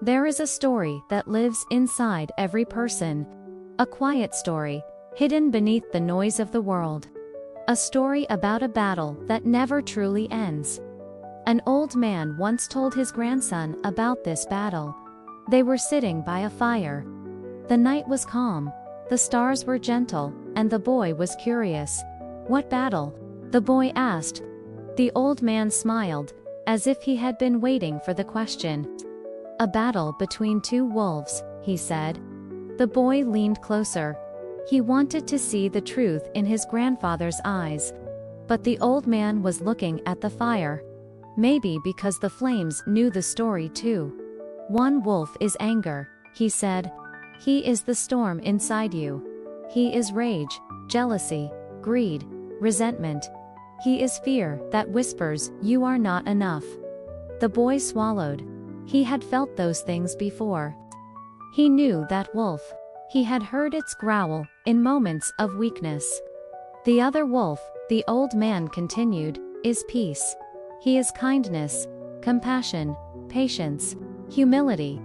There is a story that lives inside every person. A quiet story, hidden beneath the noise of the world. A story about a battle that never truly ends. An old man once told his grandson about this battle. They were sitting by a fire. The night was calm, the stars were gentle, and the boy was curious. "What battle?" the boy asked. The old man smiled, as if he had been waiting for the question. "A battle between two wolves," he said. The boy leaned closer. He wanted to see the truth in his grandfather's eyes. But the old man was looking at the fire. Maybe because the flames knew the story too. "One wolf is anger," he said. "He is the storm inside you. He is rage, jealousy, greed, resentment. He is fear that whispers you are not enough." The boy swallowed. He had felt those things before. He knew that wolf. He had heard its growl in moments of weakness. "The other wolf," the old man continued, "is peace. He is kindness, compassion, patience, humility.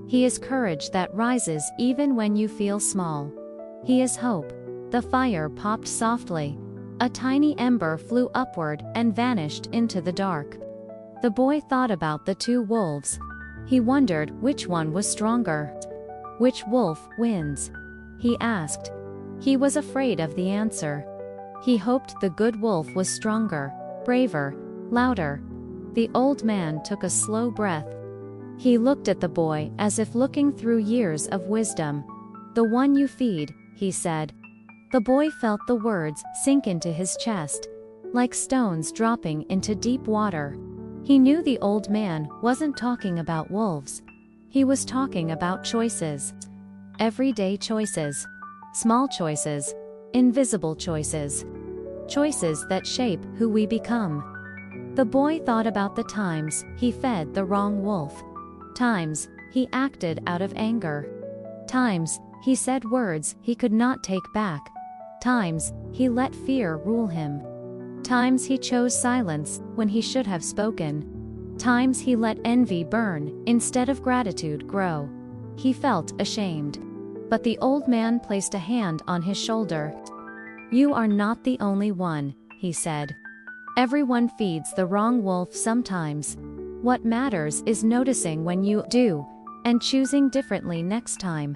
He is courage that rises even when you feel small. He is hope." The fire popped softly. A tiny ember flew upward and vanished into the dark. The boy thought about the two wolves. He wondered which one was stronger. "Which wolf wins?" he asked. He was afraid of the answer. He hoped the good wolf was stronger, braver, louder. The old man took a slow breath. He looked at the boy as if looking through years of wisdom. "The one you feed," he said. The boy felt the words sink into his chest, like stones dropping into deep water. He knew the old man wasn't talking about wolves. He was talking about choices. Everyday choices. Small choices. Invisible choices. Choices that shape who we become. The boy thought about the times he fed the wrong wolf. Times he acted out of anger. Times he said words he could not take back. Times he let fear rule him. Times he chose silence when he should have spoken. Times he let envy burn instead of gratitude grow. He felt ashamed. But the old man placed a hand on his shoulder. "You are not the only one," he said. "Everyone feeds the wrong wolf sometimes. What matters is noticing when you do, and choosing differently next time."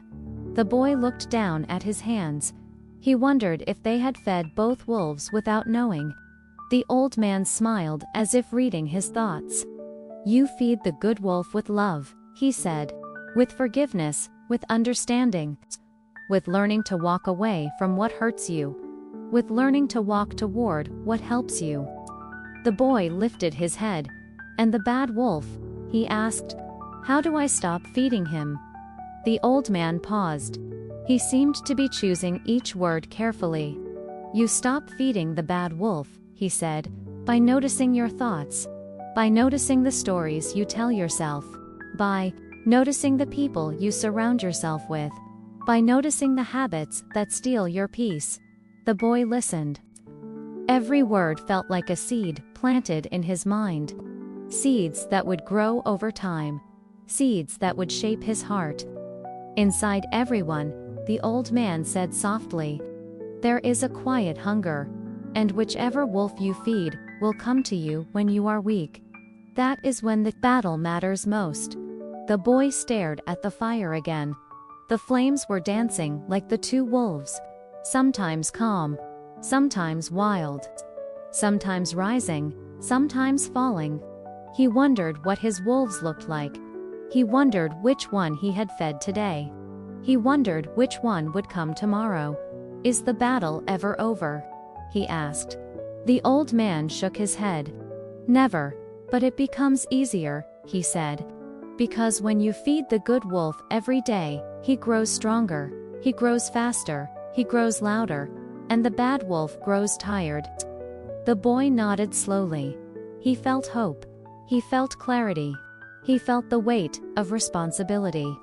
The boy looked down at his hands. He wondered if they had fed both wolves without knowing. The old man smiled as if reading his thoughts. "You feed the good wolf with love," he said. "With forgiveness, with understanding. With learning to walk away from what hurts you. With learning to walk toward what helps you." The boy lifted his head. "And the bad wolf?" he asked. "How do I stop feeding him?" The old man paused. He seemed to be choosing each word carefully. "You stop feeding the bad wolf," he said, "by noticing your thoughts. By noticing the stories you tell yourself. By noticing the people you surround yourself with. By noticing the habits that steal your peace." The boy listened. Every word felt like a seed planted in his mind. Seeds that would grow over time. Seeds that would shape his heart. Inside everyone, the old man said softly, "There is a quiet hunger. And whichever wolf you feed will come to you when you are weak. That is when the battle matters most." The boy stared at the fire again. The flames were dancing like the two wolves. Sometimes calm. Sometimes wild. Sometimes rising. Sometimes falling. He wondered what his wolves looked like. He wondered which one he had fed today. He wondered which one would come tomorrow. "Is the battle ever over?" he asked. The old man shook his head. "Never, but it becomes easier," he said. "Because when you feed the good wolf every day, he grows stronger, he grows faster, he grows louder, and the bad wolf grows tired." The boy nodded slowly. He felt hope. He felt clarity. He felt the weight of responsibility.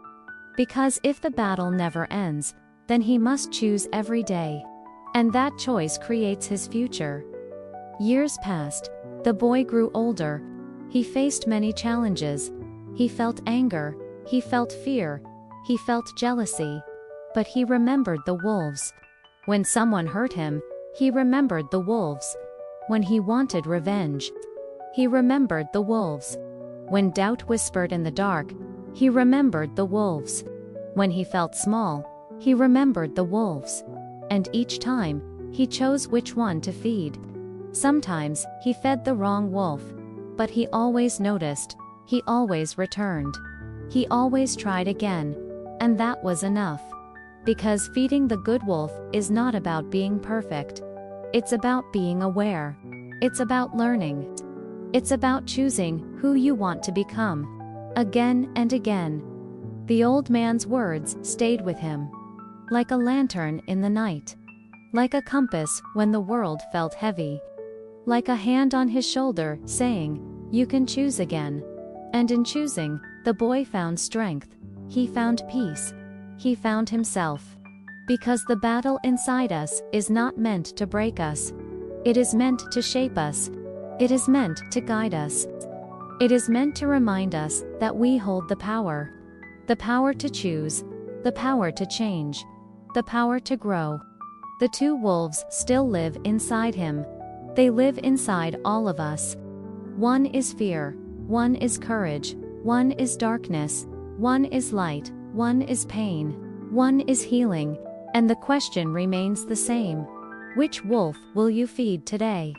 Because if the battle never ends, then he must choose every day. And that choice creates his future. Years passed. The boy grew older. He faced many challenges. He felt anger, He felt fear. He felt jealousy. But he remembered the wolves. When someone hurt him, he remembered the wolves. When he wanted revenge, he remembered the wolves. When doubt whispered in the dark, he remembered the wolves. When he felt small, he remembered the wolves. And each time, he chose which one to feed. Sometimes, he fed the wrong wolf. But he always noticed. He always returned. He always tried again. And that was enough. Because feeding the good wolf is not about being perfect. It's about being aware. It's about learning. It's about choosing who you want to become. Again and again. The old man's words stayed with him. Like a lantern in the night. Like a compass when the world felt heavy. Like a hand on his shoulder saying, "You can choose again." And in choosing, the boy found strength. He found peace. He found himself. Because the battle inside us is not meant to break us. It is meant to shape us. It is meant to guide us. It is meant to remind us that we hold the power. The power to choose. The power to change. The power to grow. The two wolves still live inside him. They live inside all of us. One is fear. One is courage. One is darkness. One is light. One is pain. One is healing. And the question remains the same. Which wolf will you feed today?